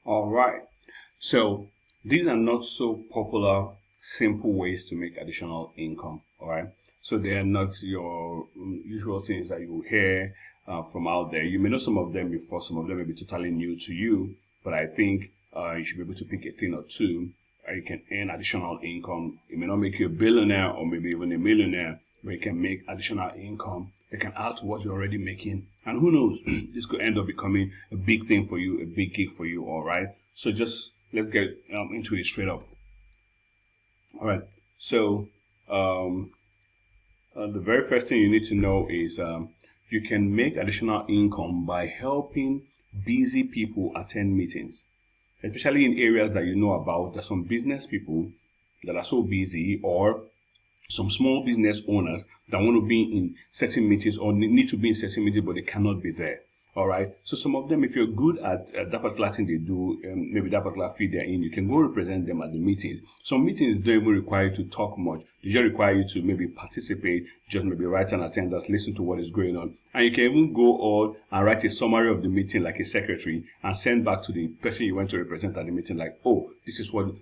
All right. So these are not so popular, simple ways to make additional income. All right. So they are not your usual things that you hear from out there. You may know some of them before, some of them may be totally new to you, but I think you should be able to pick a thing or two. You can earn additional income. It may not make you a billionaire or maybe even a millionaire, but you can make additional income. They can add to what you're already making. And who knows, this could end up becoming a big thing for you, a big gig for you, all right? So just let's get into it straight up. All right. So the very first thing you need to know is you can make additional income by helping busy people attend meetings, especially in areas that you know about. There's some business people that are so busy, or some small business owners that want to be in certain meetings or need to be in certain meetings, but they cannot be there. All right. So some of them, if you're good at that particular thing they do, maybe that particular field they're in, you can go represent them at the meetings. Some meetings don't even require you to talk much. They just require you to maybe participate, just maybe write an attendance, listen to what is going on. And you can even go on and write a summary of the meeting like a secretary and send back to the person you went to represent at the meeting, like, oh, this is what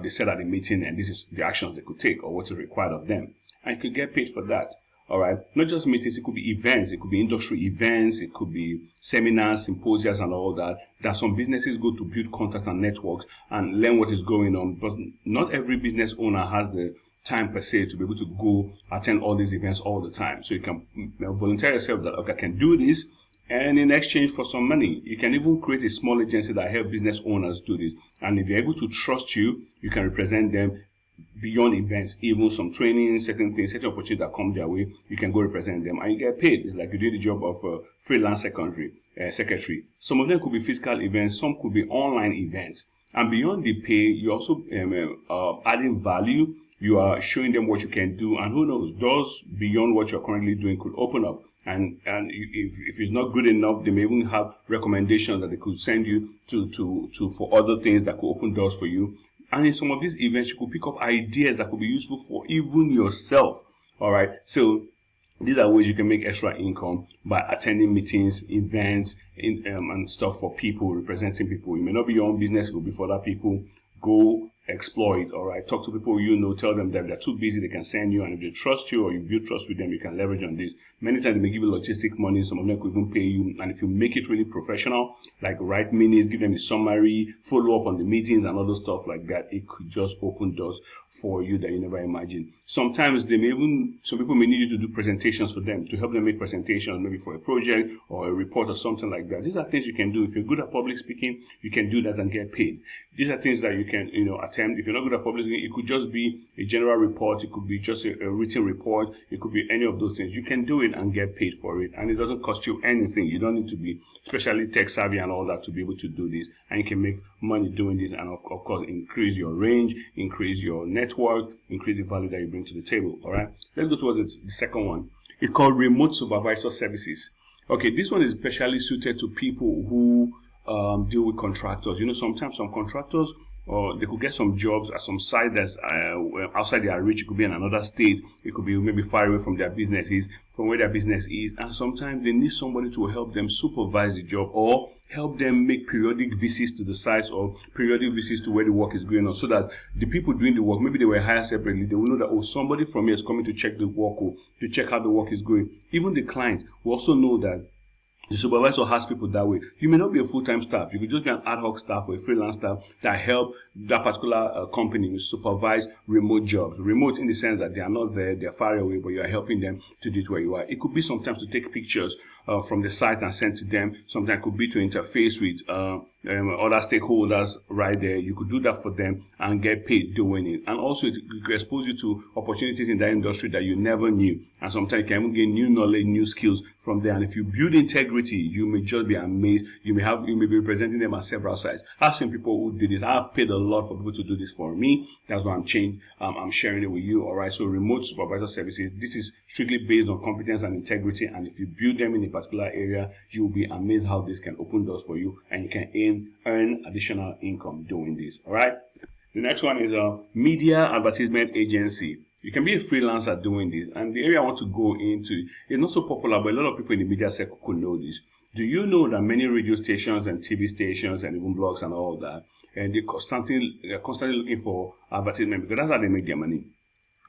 they said at the meeting and this is the actions they could take or what is required of them. And you could get paid for that. All right. Not just meetings, it could be events, it could be industry events, it could be seminars, symposiums, and all that. That some businesses go to build contacts and networks and learn what is going on. But not every business owner has the time per se to be able to go attend all these events all the time. So you can volunteer yourself that, okay, I can do this. And in exchange for some money, you can even create a small agency that help business owners do this. And if they're able to trust you, you can represent them beyond events, even some training, certain things, certain opportunities that come their way, you can go represent them and you get paid. It's like you do the job of a freelance secretary. Some of them could be physical events, some could be online events. And beyond the pay, you also adding value. You are showing them what you can do, and who knows, doors beyond what you're currently doing could open up. And if it's not good enough, they may even have recommendations that they could send you to for other things that could open doors for you. And in some of these events, you could pick up ideas that could be useful for even yourself. All right. So these are ways you can make extra income by attending meetings, events, and stuff for people, representing people. It may not be your own business, it will be for other people. Go exploit, all right? Talk to people you know, tell them that they're too busy, they can send you, and if they trust you or you build trust with them, you can leverage on this. Many times they may give you logistic money, some of them could even pay you, and if you make it really professional, like write minutes, give them a summary, follow up on the meetings and other stuff like that, it could just open doors for you that you never imagined. Sometimes some people may need you to do presentations for them, to help them make presentations, maybe for a project or a report or something like that. These are things you can do. If you're good at public speaking, you can do that and get paid. These are things that you can, attempt. If you're not good at public speaking, it could just be a general report. It could be just a written report. It could be any of those things. You can do it and get paid for it. And it doesn't cost you anything. You don't need to be especially tech savvy and all that to be able to do this. And you can make money doing this and of course increase your range, increase your network, increase the value that you bring to the table. All right. Let's go towards the second one. It's called remote supervisor services. Okay, this one is especially suited to people who deal with contractors. Sometimes some contractors, or they could get some jobs at some site that's outside their reach. It could be in another state. It could be maybe far away from their businesses, from where their business is. And sometimes they need somebody to help them supervise the job or help them make periodic visits to the sites or periodic visits to where the work is going on, so that the people doing the work, maybe they were hired separately, they will know that, somebody from here is coming to check the work or to check how the work is going. Even the client will also know that the supervisor has people that way. You may not be a full-time staff. You could just be an ad hoc staff or a freelance staff that help that particular company supervise remote jobs. Remote in the sense that they are not there, they are far away, but you are helping them to do it where you are. It could be sometimes to take pictures from the site and send to them. Sometimes it could be to interface with other stakeholders right there. You could do that for them and get paid doing it. And also it could expose you to opportunities in that industry that you never knew. And sometimes you can even gain new knowledge, new skills from there. And if you build integrity, you may just be amazed. You may be representing them at several sites. I've seen people who do this. I've paid a lot for people to do this for me. That's why I'm sharing it with you. All right. So remote supervisor services, this is strictly based on competence and integrity. And if you build them in a particular area, you'll be amazed how this can open doors for you and you can earn additional income doing this. All right. The next one is a media advertisement agency. You can be a freelancer doing this, and the area I want to go into is not so popular, but a lot of people in the media sector could know this. Do you know that many radio stations and TV stations and even blogs and all that, and they're constantly looking for advertisement because that's how they make their money.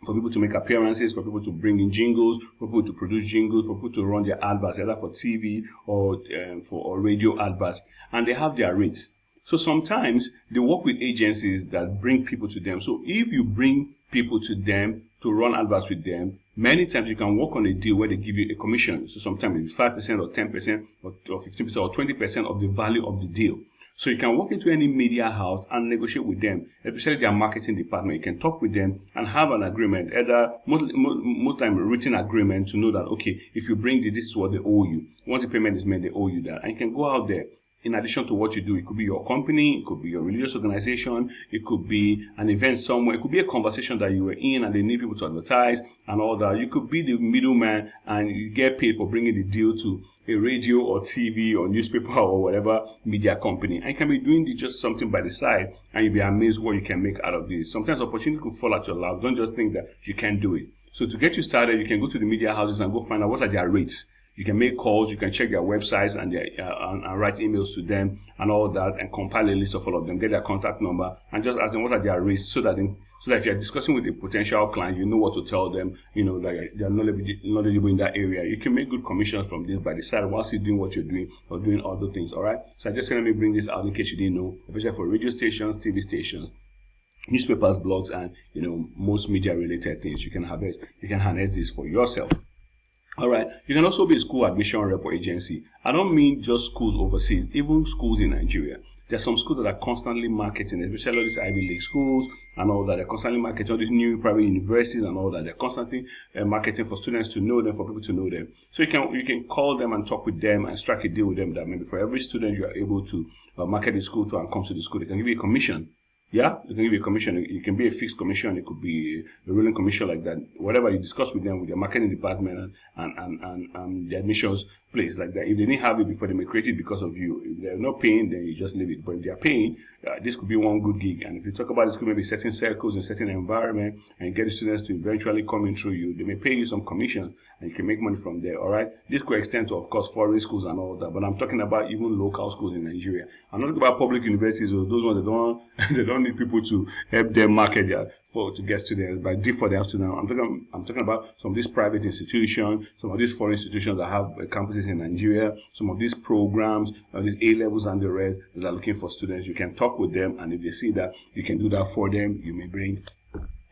For people to make appearances, for people to bring in jingles, for people to produce jingles, for people to run their adverts, either for TV or radio adverts, and they have their rates. So sometimes they work with agencies that bring people to them. So if you bring people to them to run adverts with them, many times you can work on a deal where they give you a commission. So sometimes it's 5% or 10% or 15% or 20% of the value of the deal. So you can walk into any media house and negotiate with them, especially their marketing department. You can talk with them and have an agreement, either most time a written agreement to know that, okay, if you bring this is what they owe you. Once the payment is made, they owe you that. And you can go out there. In addition to what you do, it could be your company, it could be your religious organization, it could be an event somewhere, it could be a conversation that you were in and they need people to advertise and all that. You could be the middleman and you get paid for bringing the deal to a radio or TV or newspaper or whatever media company. And you can be doing just something by the side and you'll be amazed what you can make out of this. Sometimes opportunity could fall at your lap. Don't just think that you can't do it. So to get you started, you can go to the media houses and go find out what are their rates. You can make calls, you can check their websites and write emails to them and all that and compile a list of all of them, get their contact number and just ask them what are their rates so that if you're discussing with a potential client, you know what to tell them, you know, that they're knowledgeable in that area. You can make good commissions from this by the side whilst you're doing what you're doing or doing other things, all right? So I just said let me bring this out in case you didn't know, especially for radio stations, TV stations, newspapers, blogs, and, you know, most media related things. You can harness this for yourself. All right. You can also be a school admission rep or agency. I don't mean just schools overseas, even schools in Nigeria. There are some schools that are constantly marketing, especially all these Ivy League schools and all that. They're constantly marketing all these new private universities and all that. They're constantly marketing for students to know them, for people to know them. So you can call them and talk with them and strike a deal with them that maybe for every student you are able to market the school to and come to the school, they can give you a commission. Yeah, you can give you a commission. It can be a fixed commission. It could be a rolling commission like that. Whatever you discuss with them, with their marketing department and the admissions place like that. If they didn't have it before, they may create it because of you. If they're not paying, then you just leave it. But if they're paying, this could be one good gig. And if you talk about this, could maybe certain circles in certain environment and you get the students to eventually come in through you, they may pay you some commission and you can make money from there. All right. This could extend to, of course, foreign schools and all that. But I'm talking about even local schools in Nigeria. I'm not talking about public universities or those ones that they don't need people to help them market to get students, but for their students. I'm talking about some of these private institutions, some of these foreign institutions that have campuses in Nigeria, some of these programs, these A-levels and the rest that are looking for students. You can talk with them, and if they see that you can do that for them, you may bring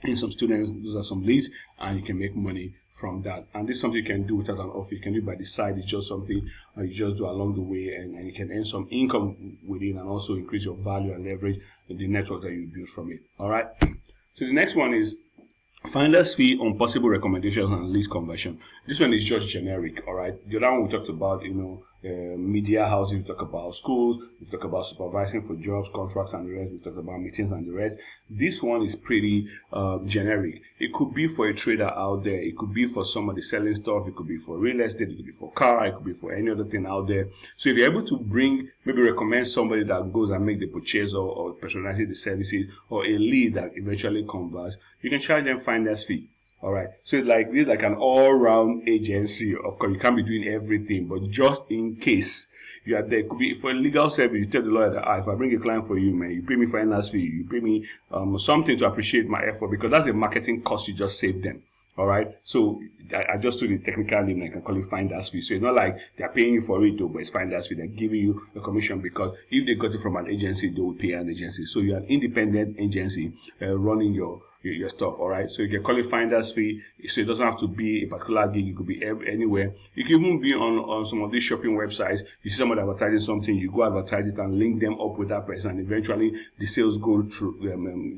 in some students. Those are some leads, and you can make money from that. And this is something you can do without an office. You can do it by the side. It's just something you just do along the way, and you can earn some income with it and also increase your value and leverage the network that you build from it. All right. So the next one is finder's fee on possible recommendations and lead conversion. This one is just generic, all right? The other one we talked about, media houses, we talked about schools, we talked about supervising for jobs, contracts and the rest, we talked about meetings and the rest. This one is pretty generic. It could be for a trader out there, it could be for somebody selling stuff, it could be for real estate, it could be for car, it could be for any other thing out there. So if you're able to maybe recommend somebody that goes and make the purchase or personalize the services or a lead that eventually converts, you can charge them finder's fee. All right. So this is like an all-round agency. Of course, you can't be doing everything, but just in case you are there, it could be for a legal service. You tell the lawyer that if I bring a client for you, man, you pay me finder's fee. You pay me something to appreciate my effort because that's a marketing cost you just saved them. All right. So I just do the technical name. I can call it finder's fee. So it's not like they're paying you for it, but it's finder's fee. They're giving you a commission because if they got it from an agency, they will pay an agency. So you're an independent agency running your stuff. All right. So you can call it finder's fee. So it doesn't have to be a particular gig. It could be anywhere. You can even be on some of these shopping websites. You see somebody advertising something, you go advertise it and link them up with that person, and eventually the sales go through.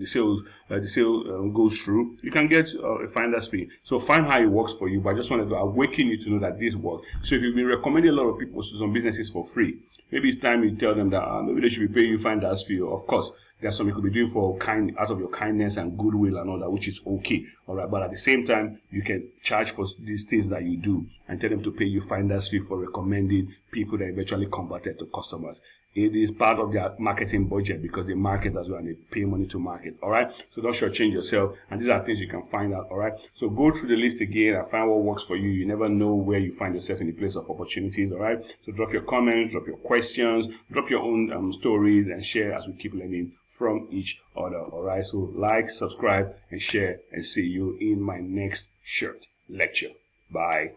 The sale goes through. You can get a finder's fee. So find how it works for you. But I just wanted to awaken you to know that this works. So if you've been recommending a lot of people to some businesses for free, maybe it's time you tell them that maybe they should be paying you finder's fee. Of course, there's some you could be doing out of your kindness and goodwill and all that, which is okay. All right. But at the same time, you can charge for these things that you do and tell them to pay you finder's fee for recommending people that eventually converted to customers. It is part of their marketing budget because they market as well and they pay money to market. All right. So don't shortchange yourself. And these are things you can find out. All right. So go through the list again and find what works for you. You never know where you find yourself in the place of opportunities. All right. So drop your comments, drop your questions, drop your own stories, and share as we keep learning from each other. All right. So like, subscribe, and share, and see you in my next short lecture. Bye.